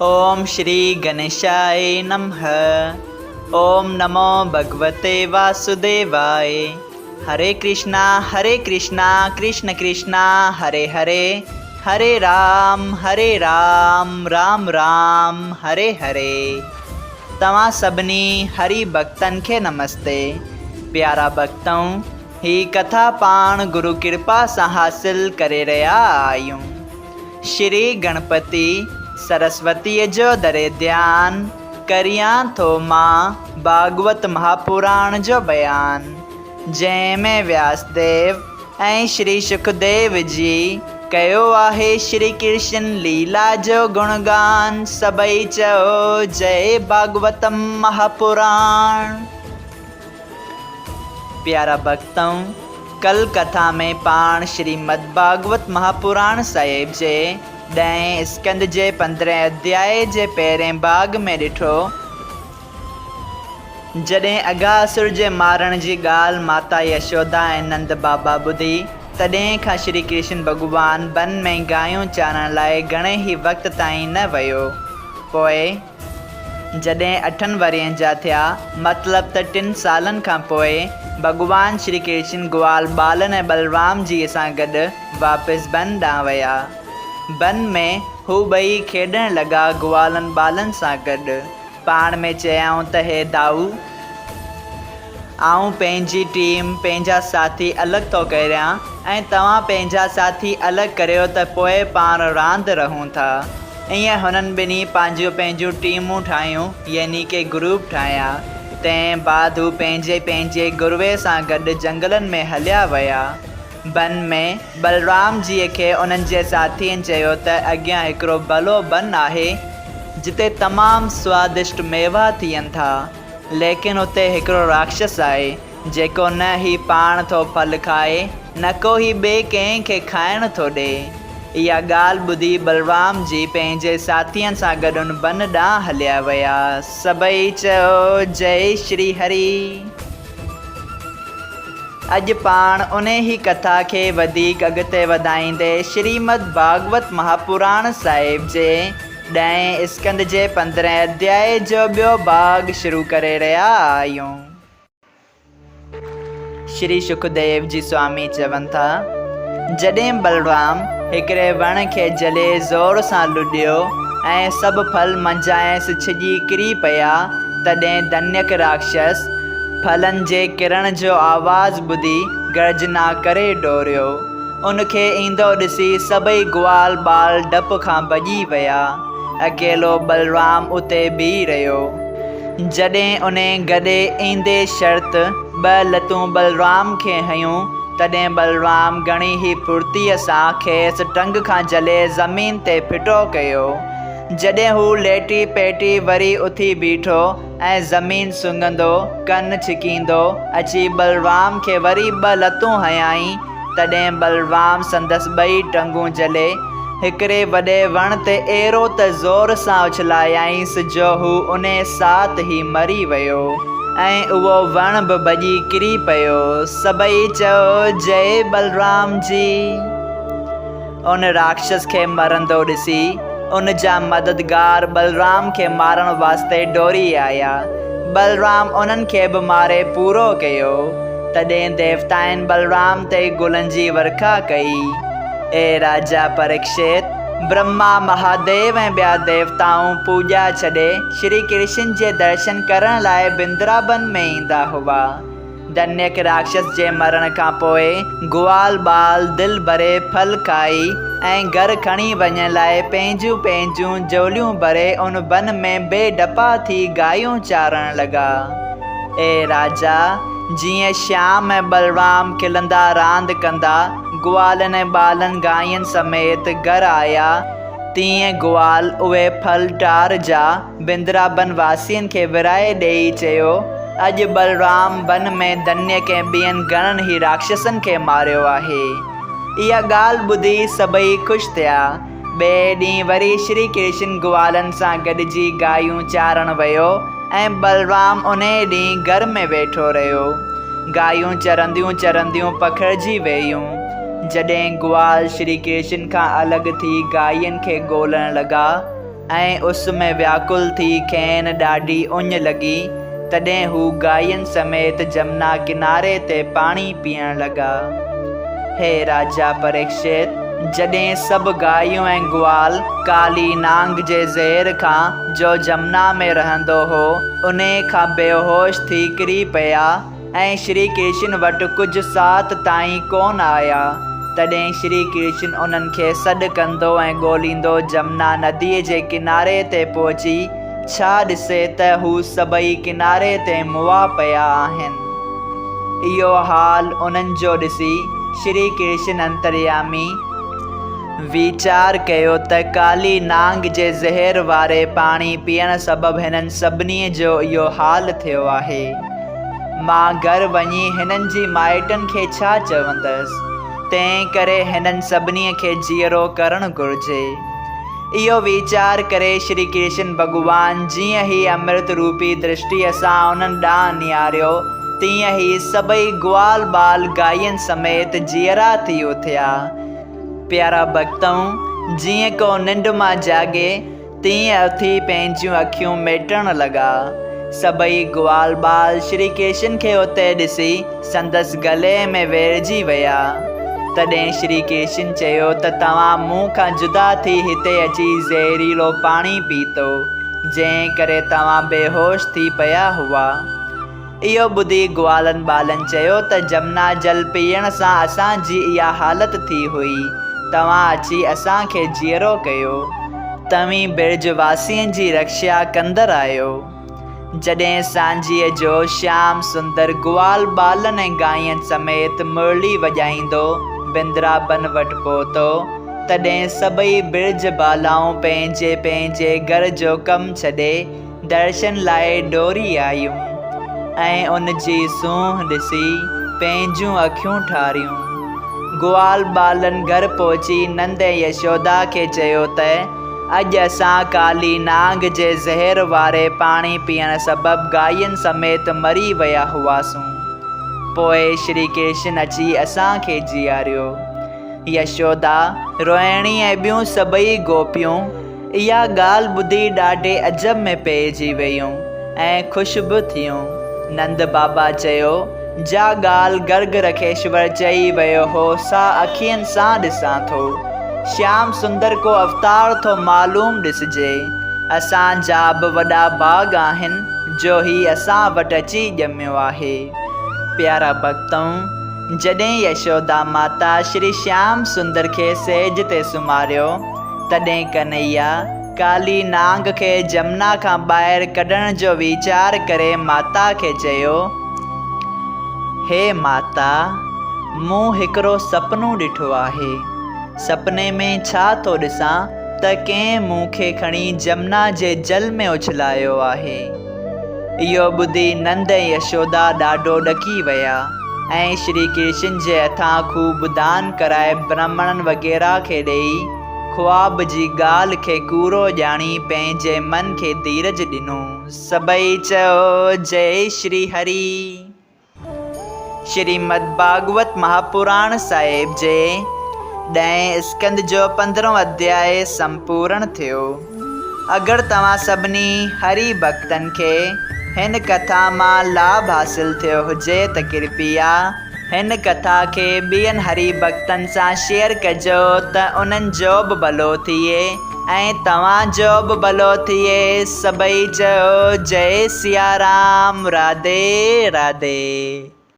ओम श्री गणेशाय नमः। ओम नमो भगवते वासुदेवाय। हरे कृष्णा कृष्ण कृष्णा हरे हरे, हरे राम राम राम हरे हरे। तव्हां सभिनी हरि भक्तन खे नमस्ते। प्यारा भक्तों, ही कथा पाण गुरु कृपा सां हासिल करे रहिया आहियूं। श्री गणपति सरस्वती जो दरे ध्यान करियां थो मां भागवत महापुराण जो बयान, जंहिंमें व्यासदेव ऐं श्री सुखदेव जी कयो आहे श्री कृष्ण लीला जो गुणगान। सभई चओ जय भागवतम महापुराण। प्यारा भक्तों, कल कथा में पाण श्रीमद् भागवत महापुराण साहिब जे 10 स्कंद जे 15 अध्याय जे पहिरें भाग में ॾिठो। जॾहिं अगासुर जे मारण जी ॻाल्हि माता यशोदा ऐं नंद बाबा ॿुधी, तॾहिं खां श्री कृष्ण भॻवान वन में गायूं चारण लाइ घणे ई वक़्त ताईं न वियो। पोइ जॾहिं 8 वरियनि जा थिया, मतिलबु त 3 सालनि खां पोइ भॻवान श्री कृष्ण ग्वाल बालन ऐं बलराम जी सां गॾु वापसि वन ॾांहुं विया। वन में हू ॿई खेॾण लॻा ग्वालनि बालनि सां गॾु। पाण में चयाऊं त हे दाऊ, आऊं पंहिंजी टीम पंहिंजा साथी अलॻि थो करियां ऐं तव्हां पंहिंजा साथी अलॻि करियो त पोइ पाण रांदि रहूं था। ईअं हुननि ॿिन्ही पंहिंजूं टीमूं ठाहियूं, यानी के ग्रुप ठाहिया। तंहिं बाद हू पंहिंजे गुरुअ सां गॾु जंगलनि में हलिया विया। वन में बलराम जीअ खे उन्हनि जे साथियुनि चयो त अॻियां हिकिड़ो भलो वन आहे जिते तमामु स्वादिष्ट मेवा थियनि था, लेकिन उते हिकिड़ो राक्षस आहे जेको न ही पाण थो फल खाए, न को ही ॿिए कंहिंखे खाइण थो ॾे। इहा ॻाल्हि ॿुधी बलराम जी पंहिंजे साथियुनि सां गॾु उन वन ॾांहुं हलिया विया। सभई चयो जय श्री हरि। अॼु पाण उन ही कथा खे वधीक अॻिते वधाईंदे श्रीमद् भागवत महापुराण साहिब जे 10 स्कंद जे 15 अध्याय जो ॿियो भाग शुरू करे रहिया आहियूं। श्री सुखदेव जी स्वामी चवनि था, जॾहिं बलराम हिकिड़े वण खे जले ज़ोर सां लुॾियो ऐं सभु फल मंझायसि छिॼी किरी पिया, तॾहिं दन्यक राक्षस फलनि जे किरण जो आवाज़ ॿुधी गर्जना करे डोड़ियो। उनखे ईंदो ॾिसी सभई ग्वाल बाल डप खां भॼी विया। अकेलो बलराम उते बीह रहियो। जॾहिं उन गॾे ईंदे शर्त 2 लतूं बलराम खे हयूं, तॾहिं बलराम घणी ई फुर्तीअ सां खेसि टंग खां जले ज़मीन ते फिटो कयो। जॾहिं हू लेटी पेटी वरी उथी बीठो ऐं ज़मीन सुंघंदो कन छिकींदो अची बलराम खे वरी 2 लतूं हयाईं, तॾहिं बलराम संदसि 2 टंगूं जले हिकिड़े वॾे वण ते अहिड़ो त ज़ोर सां उछलायाईंसि जो हू उन साथ ई मरी वियो ऐं उहो वण बि भॼी किरी पियो। सभई चयो जय बलराम जी। उन राक्षस खे मरंदो ॾिसी उन जा मददगार बलराम खे मारण वास्ते डोड़ी आया। बलराम उन्हनि खे बि मारे पूरो कयो। तॾहिं देवताउनि बलराम ते गुलनि जी वर्खा कई। ए राजा परीक्षित, ब्रह्मा महादेव ऐं ॿिया देवताऊं पूॼा छॾे श्री कृष्ण जे दर्शन करण लाइ वृंदावन में ईंदा हुआ। दन्यक राक्षस जे मरण खां पोइ ग्वाल बाल दिल भरे फल खाई ऐं घर खणी वञण लाइ पंहिंजूं झोलियूं भरे उन वन में बेडपा थी गायूं चारण लॻा। ए राजा, जीअं श्याम ऐं बलराम खिलंदा रांदि कंदा ग्वालनि ऐं बालनि गायनि समेत घर आया, तीअं ग्वाल उहे फल टार जा वृंदावन वासियुनि खे विराए ॾेई चयो, अॼु बलराम वन में दन्यक ऐं ॿियनि घणनि ई राक्षसनि खे मारियो आहे। इहा ॻाल्हि ॿुधी सभई ख़ुशि थिया। ॿिए ॾींहुं वरी श्री कृष्ण ग्वालनि सां गॾिजी गायूं चारण वियो ऐं बलराम उन ॾींहुं घर में वेठो रहियो। गायूं चरंदियूं पखिड़िजी वेयूं। जॾहिं ग्वाल श्री कृष्ण खां अलॻि थी गायनि खे ॻोल्हण लॻा ऐं उस में व्याकुल थी खेनि ॾाढी उञ लॻी। तॾहिं हू गायनि समेत जमुना किनारे ते पाणी पीअण लॻा। हे राजा परीक्षित, जॾहिं सभु गायूं ऐं ग्वाल काली नांग जे ज़हर खां जो जमुना में रहंदो हो उन खां बेहोश थी किरी पिया ऐं श्री कृष्ण वटि कुझु साथ ताईं कोन आया, तॾहिं श्री कृष्ण उन्हनि खे सॾु कंदो ऐं ॻोल्हींदो जमुना नदीअ जे किनारे ते पहुची छा ॾिसे त हू सभई किनारे ते मुआ पिया आहिनि। इहो हाल उन्हनि जो ॾिसी श्री कृष्ण अंतर्यामी वीचार कयो त काली नांग जे ज़हर वारे पाणी पीअण सबबु हिननि सभिनी जो इहो हाल थियो आहे। मां घर वञी हिननि जी माइटनि खे छा चवंदसि, तंहिं करे हिननि सभिनी खे जीअरो करणु घुरिजे। इहो वीचार करे श्री कृष्ण भॻवान जीअं ई अमृत रूपी दृष्टिअ सां उन्हनि ॾांहुं निहारियो, तीअं ई सभई ग्वाल बाल गायनि समेत जीअरा थी उथिया। प्यारा भक्तऊं, जीअं को निंड मां जागे तीअं उथी पंहिंजियूं अखियूं मेटण लॻा। सभई ग्वाल बाल श्री कृष्ण खे उते ॾिसी संदसि गले में वेड़जी विया। तॾहिं श्री कृष्ण चयो त तव्हां मूं खां जुदा थी हिते अची ज़हरीलो पाणी पीतो, जंहिं करे तव्हां बेहोश थी पिया हुआ। इहो ॿुधी ग्वालनि बालनि चयो त जमुना जल पीअण सां असांजी इहा हालत थी हुई, तव्हां अची असांखे जीअरो कयो। तव्हीं बिरज वासियुनि जी रक्षा कंदड़ आहियो। जॾहिं सांझीअ जो श्याम सुंदर ग्वाल बालनि ऐं गायनि समेत मुरली वॼाईंदो बिंद्राबन वटि पहुतो, तॾहिं सभई बिरज बालाऊं पंहिंजे पंहिंजे घर जो कमु छॾे दर्शन लाइ डोरी आयूं ऐं उन जी सूंहुं ॾिसी पंहिंजूं अखियूं ठारियूं। ग्वाल बालनि घर पहुची नंद ऐं यशोदा खे चयो त अॼु असां काली नांग जे ज़हर वारे पाणी पीअण सबबु गायनि समेत मरी विया हुआसीं। पोइ श्री कृष्ण अची असांखे जीआरियो। यशोदा, रोहिणी ऐं ॿियूं सभई गोपियूं इहा ॻाल्हि ॿुधी ॾाढे अजब में पइजी वयूं ऐं ख़ुशि बि थियूं। नंद बाबा चयो, जा ॻाल्हि गर्ग रखेश्वर चई वियो हो सा अखियुनि सां ॾिसां थो। श्याम सुंदर को अवतार थो मालूम ॾिसिजे। असांजा बि वॾा भाग आहिनि जो ही असां वटि अची ॼमियो आहे। प्यारा भक्तऊं, जॾहिं यशोदा माता श्री श्याम सुंदर खे सेज ते सुम्हारियो, तॾहिं कन्हैया काली नांग खे जमुना खां ॿाहिरि कढण जो वीचार करे माता खे चयो, हे माता, मूं हिकिड़ो सपनो ॾिठो आहे। सपने में छा थो ॾिसां त कंहिं मूंखे खणी जमुना जे जल में उछलायो आहे। इहो ॿुधी नंद ऐं यशोदा ॾाढो ॾकी विया ऐं श्री कृष्ण जे हथां खूब दान कराए ब्राह्मणनि वग़ैरह खे ॾेई ख्वाब जी ॻाल्हि खे कूरो ॼाणी पंहिंजे मन खे धीरज ॾिनो। सभई चयो, जय श्री हरि। श्रीमद् भागवत महापुराण साहिब जे 10 स्कंद जो 15 अध्याय संपूर्ण थियो। अगरि तव्हां सभिनी हरि भक्तनि खे हिन कथा मां लाभ हासिल थियो हुजे त कृपया हिन कथा खे ॿियनि हरि भक्तनि सां शेयर कजो त उन्हनि जो बि भलो थिए ऐं तव्हांजो बि भलो थिए। सभई चयो, जय सिया राम। राधे राधे।